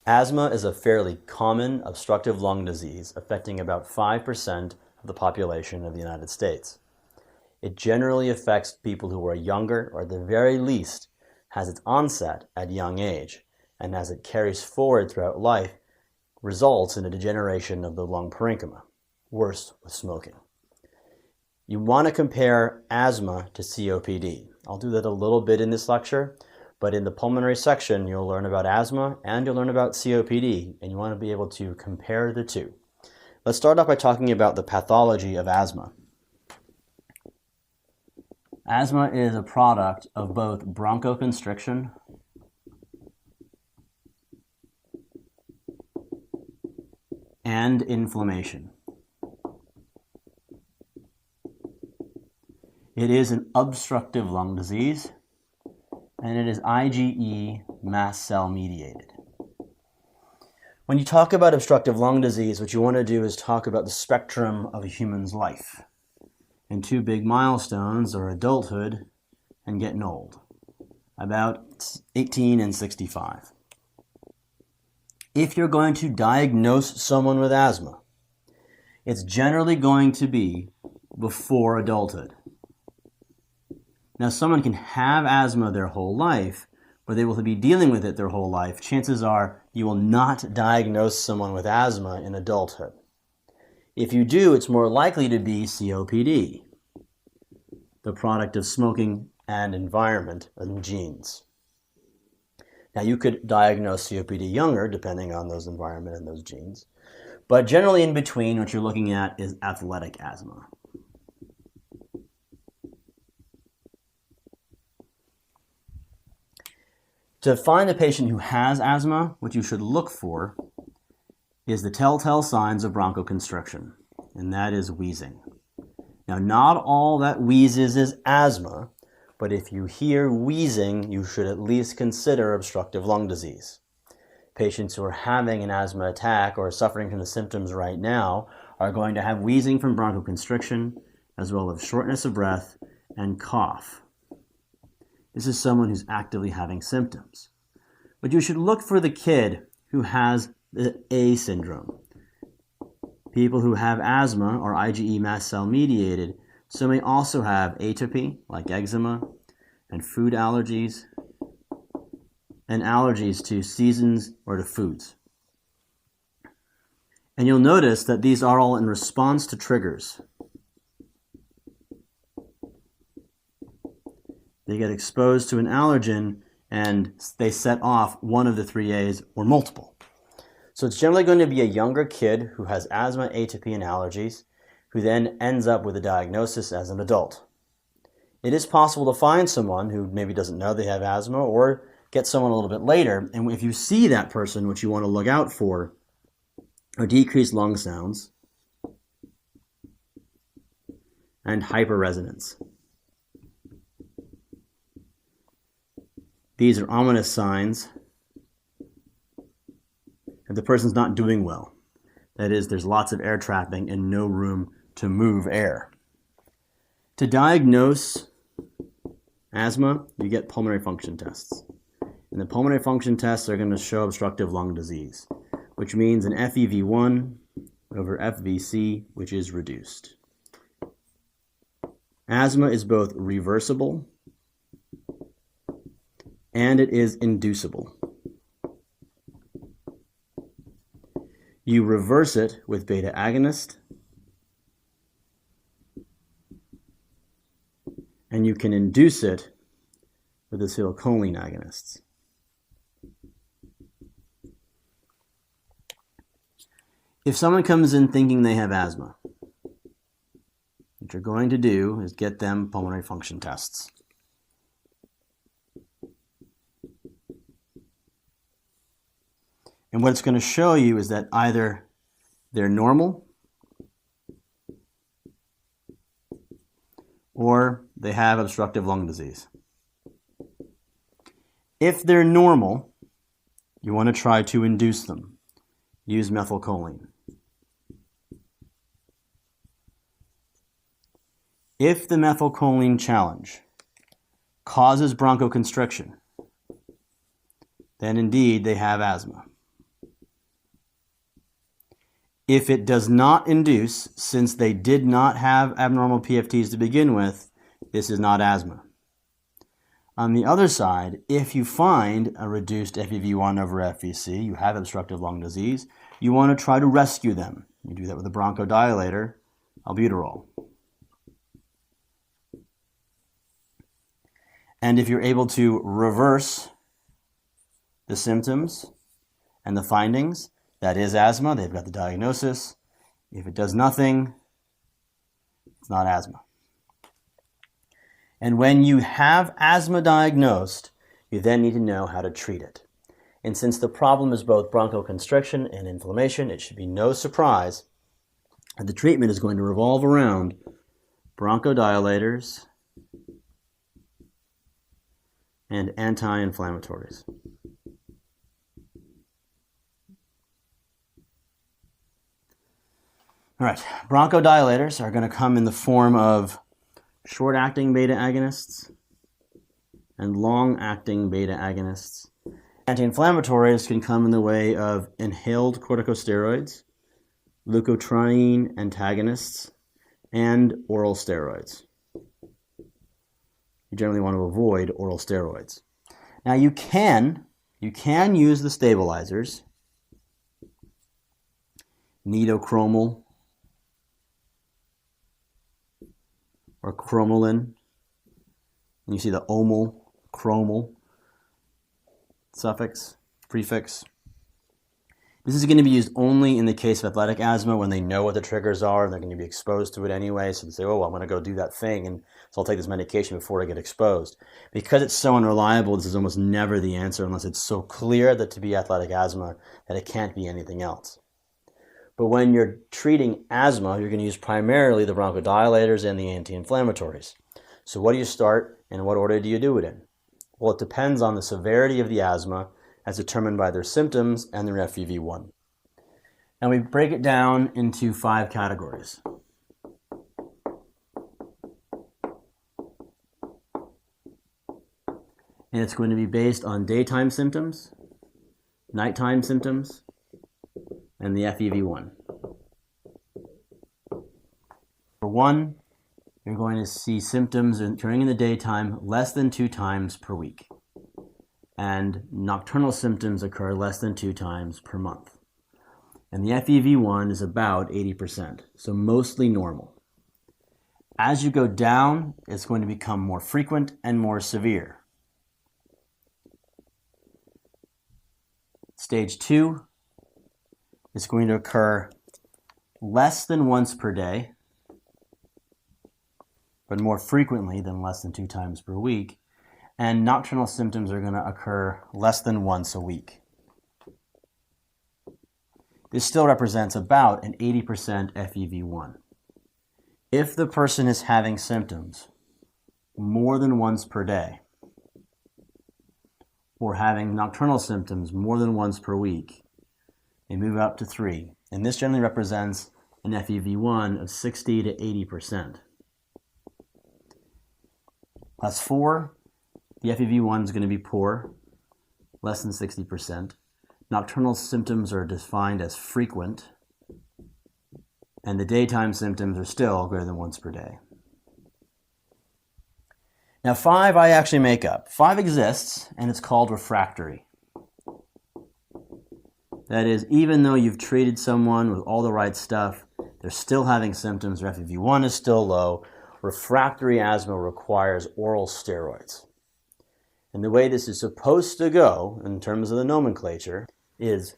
Asthma is a fairly common obstructive lung disease affecting about 5% of the population of the United States. It generally affects people who are younger, or at the very least has its onset at young age, and as it carries forward throughout life, results in a degeneration of the lung parenchyma, worse with smoking. You want to compare asthma to COPD. I'll do that a little bit in this lecture, but in the pulmonary section, you'll learn about asthma and you'll learn about COPD, and you want to be able to compare the two. Let's start off by talking about the pathology of asthma. Asthma is a product of both bronchoconstriction and inflammation. It is an obstructive lung disease, and it is IgE mast cell mediated. When you talk about obstructive lung disease, what you want to do is talk about the spectrum of a human's life. And two big milestones are adulthood and getting old, about 18 and 65. If you're going to diagnose someone with asthma, it's generally going to be before adulthood. Now, someone can have asthma their whole life, but they will be dealing with it their whole life. Chances are you will not diagnose someone with asthma in adulthood. If you do, it's more likely to be COPD, the product of smoking and environment and genes. Now, you could diagnose COPD younger, depending on those environment and those genes, but generally in between, what you're looking at is athletic asthma. To find a patient who has asthma, what you should look for is the telltale signs of bronchoconstriction, and that is wheezing. Now, not all that wheezes is asthma, but if you hear wheezing, you should at least consider obstructive lung disease. Patients who are having an asthma attack or suffering from the symptoms right now are going to have wheezing from bronchoconstriction, as well as shortness of breath and cough. This is someone who's actively having symptoms. But you should look for the kid who has the A syndrome. People who have asthma are IgE mast cell mediated, so may also have atopy, like eczema, and food allergies, and allergies to seasons or to foods. And you'll notice that these are all in response to triggers. They get exposed to an allergen and they set off one of the three A's or multiple. So it's generally going to be a younger kid who has asthma, atopy, and allergies, who then ends up with a diagnosis as an adult. It is possible to find someone who maybe doesn't know they have asthma, or get someone a little bit later, and if you see that person, what you want to look out for are decreased lung sounds and hyperresonance. These are ominous signs that the person's not doing well. That is, there's lots of air trapping and no room to move air. To diagnose asthma, you get pulmonary function tests. And the pulmonary function tests are going to show obstructive lung disease, which means an FEV1 over FVC, which is reduced. Asthma is both reversible and it is inducible. You reverse it with beta agonist, and you can induce it with acetylcholine agonists. If someone comes in thinking they have asthma, what you're going to do is get them pulmonary function tests. And what it's going to show you is that either they're normal or they have obstructive lung disease. If they're normal, you want to try to induce them. Use methylcholine. If the methylcholine challenge causes bronchoconstriction, then indeed they have asthma. If it does not induce, since they did not have abnormal PFTs to begin with, this is not asthma. On the other side, if you find a reduced FEV1 over FVC, you have obstructive lung disease, you want to try to rescue them. You do that with a bronchodilator, albuterol. And if you're able to reverse the symptoms and the findings, that is asthma. They've got the diagnosis. If it does nothing, it's not asthma. And when you have asthma diagnosed, you then need to know how to treat it. And since the problem is both bronchoconstriction and inflammation, it should be no surprise that the treatment is going to revolve around bronchodilators and anti-inflammatories. All right, bronchodilators are going to come in the form of short-acting beta agonists and long-acting beta agonists. Anti-inflammatories can come in the way of inhaled corticosteroids, leukotriene antagonists, and oral steroids. You generally want to avoid oral steroids. Now you can use the stabilizers, nitochromil or chromalin. And you see the omyl, chromal suffix, prefix. This is going to be used only in the case of athletic asthma when they know what the triggers are and they're going to be exposed to it anyway. So they say, oh, I'm going to go do that thing, and so I'll take this medication before I get exposed. Because it's so unreliable, this is almost never the answer unless it's so clear that to be athletic asthma that it can't be anything else. But when you're treating asthma, you're going to use primarily the bronchodilators and the anti-inflammatories. So what do you start and what order do you do it in? Well, it depends on the severity of the asthma as determined by their symptoms and their FEV1. And we break it down into 5 categories. And it's going to be based on daytime symptoms, nighttime symptoms, and the FEV1. For 1, you're going to see symptoms occurring in the daytime less than 2 times per week. And nocturnal symptoms occur less than 2 times per month. And the FEV1 is about 80%, so mostly normal. As you go down, it's going to become more frequent and more severe. Stage 2 is going to occur less than once per day, but more frequently than less than 2 times per week. And nocturnal symptoms are going to occur less than once a week. This still represents about an 80% FEV1. If the person is having symptoms more than once per day, or having nocturnal symptoms more than once per week, they move up to 3. And this generally represents an FEV1 of 60 to 80%. Class 4, the FEV1 is going to be poor, less than 60%. Nocturnal symptoms are defined as frequent, and the daytime symptoms are still greater than once per day. Now 5 I actually make up. 5 exists, and it's called refractory. That is, even though you've treated someone with all the right stuff, they're still having symptoms, their FEV1 is still low. Refractory asthma requires oral steroids. And the way this is supposed to go, in terms of the nomenclature, is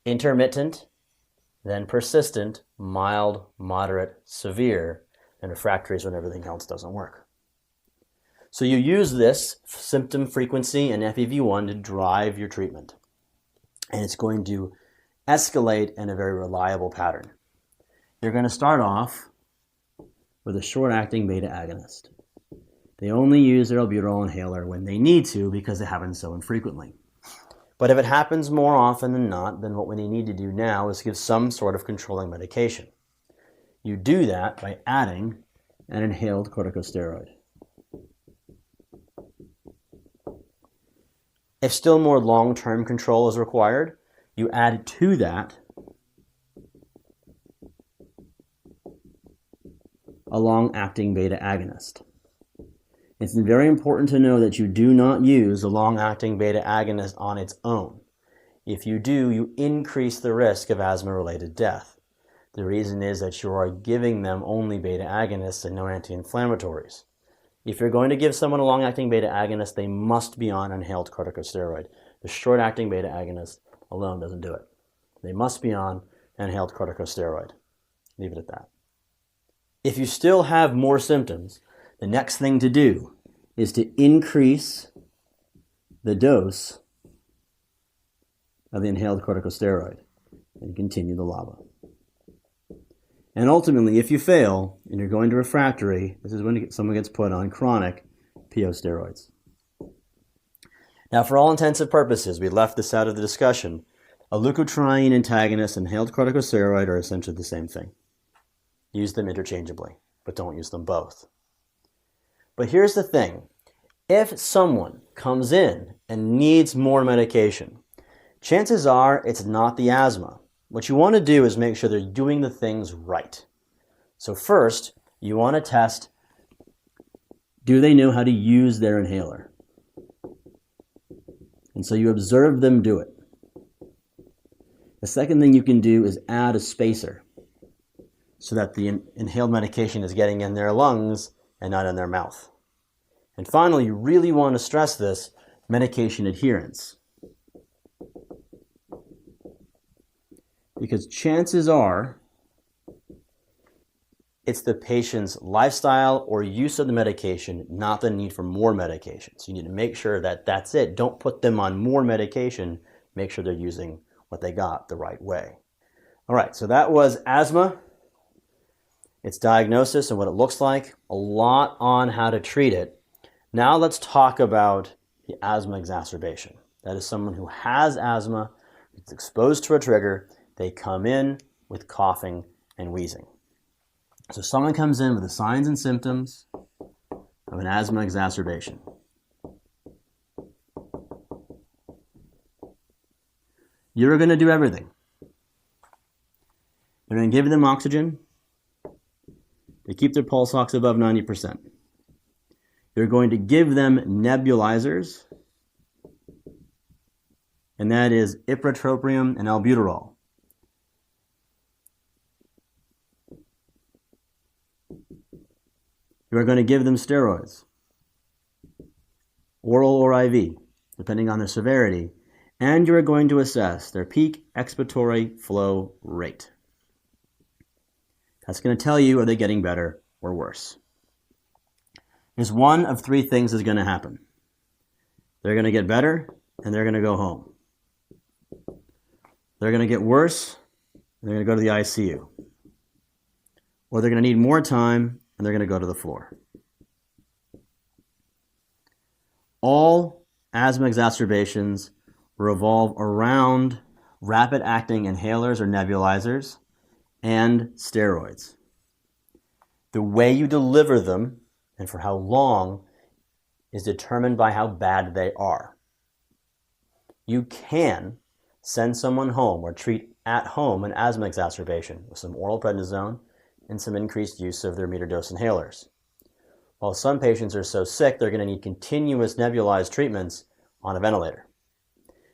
intermittent, then persistent, mild, moderate, severe, and refractory is when everything else doesn't work. So you use this symptom frequency and FEV1 to drive your treatment. And it's going to escalate in a very reliable pattern. You're going to start off with a short-acting beta agonist. They only use their albuterol inhaler when they need to because it happens so infrequently. But if it happens more often than not, then what we need to do now is give some sort of controlling medication. You do that by adding an inhaled corticosteroid. If still more long-term control is required, you add to that a long-acting beta agonist. It's very important to know that you do not use a long-acting beta agonist on its own. If you do, you increase the risk of asthma-related death. The reason is that you are giving them only beta agonists and no anti-inflammatories. If you're going to give someone a long-acting beta agonist, they must be on inhaled corticosteroid. The short-acting beta agonist alone doesn't do it. They must be on inhaled corticosteroid. Leave it at that. If you still have more symptoms, the next thing to do is to increase the dose of the inhaled corticosteroid and continue the LABA. And ultimately, if you fail and you're going to refractory, this is when someone gets put on chronic PO steroids. Now, for all intensive purposes, we left this out of the discussion. A leukotriene antagonist and inhaled corticosteroid are essentially the same thing. Use them interchangeably, but don't use them both. But here's the thing. If someone comes in and needs more medication, chances are it's not the asthma. What you want to do is make sure they're doing the things right. So first, you want to test, do they know how to use their inhaler? And so you observe them do it. The second thing you can do is add a spacer so that the inhaled medication is getting in their lungs and not in their mouth. And finally, you really want to stress this, medication adherence. Because chances are it's the patient's lifestyle or use of the medication, not the need for more medication. So you need to make sure that that's it. Don't put them on more medication. Make sure they're using what they got the right way. All right, so that was asthma, its diagnosis and what it looks like, a lot on how to treat it. Now let's talk about the asthma exacerbation. That is someone who has asthma, it's exposed to a trigger, they come in with coughing and wheezing. So someone comes in with the signs and symptoms of an asthma exacerbation. You're going to do everything. You're going to give them oxygen to keep their pulse ox above 90%. You're going to give them nebulizers, and that is ipratropium and albuterol. You are going to give them steroids, oral or IV, depending on their severity, and you are going to assess their peak expiratory flow rate. That's going to tell you, are they getting better or worse? There's one of three things is going to happen. They're going to get better, and they're going to go home. They're going to get worse, and they're going to go to the ICU. Or they're going to need more time, and they're going to go to the floor. All asthma exacerbations revolve around rapid-acting inhalers or nebulizers and steroids. The way you deliver them and for how long is determined by how bad they are. You can send someone home or treat at home an asthma exacerbation with some oral prednisone and some increased use of their metered-dose inhalers. While some patients are so sick, they're going to need continuous nebulized treatments on a ventilator.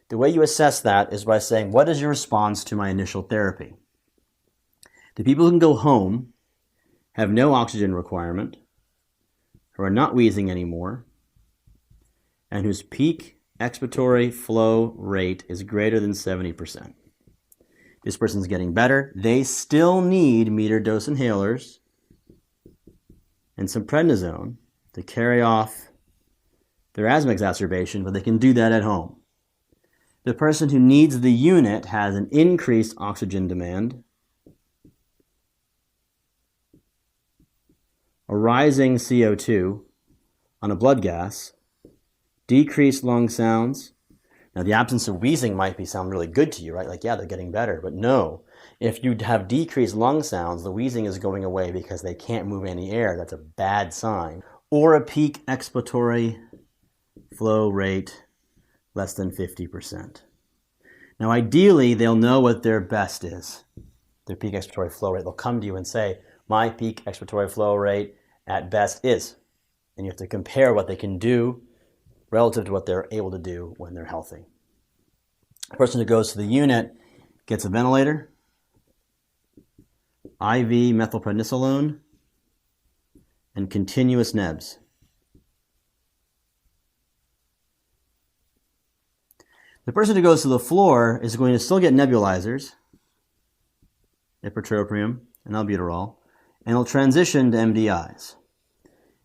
The way you assess that is by saying, what is your response to my initial therapy? The people who can go home, have no oxygen requirement, who are not wheezing anymore, and whose peak expiratory flow rate is greater than 70%. This person's getting better. They still need metered-dose inhalers and some prednisone to carry off their asthma exacerbation, but they can do that at home. The person who needs the unit has an increased oxygen demand, a rising CO2 on a blood gas, decreased lung sounds. Now, the absence of wheezing might sound really good to you, right? Like, yeah, they're getting better. But no, if you have decreased lung sounds, the wheezing is going away because they can't move any air. That's a bad sign. Or a peak expiratory flow rate less than 50%. Now, ideally, they'll know what their best is, their peak expiratory flow rate. They'll come to you and say, my peak expiratory flow rate at best is. And you have to compare what they can do relative to what they're able to do when they're healthy. A person who goes to the unit gets a ventilator, IV methylprednisolone, and continuous nebs. The person who goes to the floor is going to still get nebulizers, ipratropium and albuterol, and will transition to MDIs.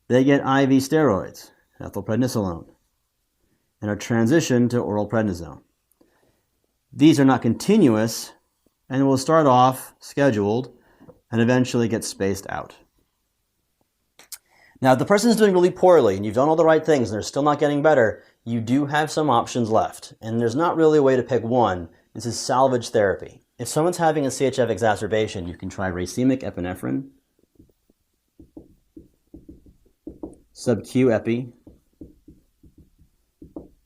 They get IV steroids, methylprednisolone, and are transitioned to oral prednisone. These are not continuous and will start off scheduled and eventually get spaced out. Now, if the person is doing really poorly and you've done all the right things and they're still not getting better, you do have some options left. And there's not really a way to pick one. This is salvage therapy. If someone's having a CHF exacerbation, you can try racemic epinephrine, sub-Q epi,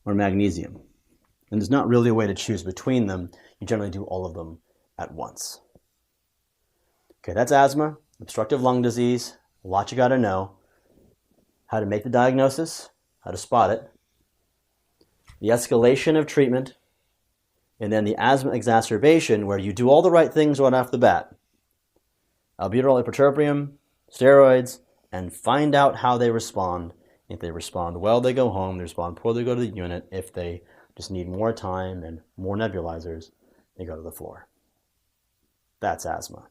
or magnesium. And there's not really a way to choose between them. You generally do all of them at once. Okay, that's asthma, obstructive lung disease, a lot you gotta know. How to make the diagnosis, how to spot it, the escalation of treatment, and then the asthma exacerbation where you do all the right things right off the bat. Albuterol, ipratropium, steroids, and find out how they respond. If they respond well, they go home. They respond poorly, they go to the unit. If they just need more time and more nebulizers, they go to the floor. That's asthma.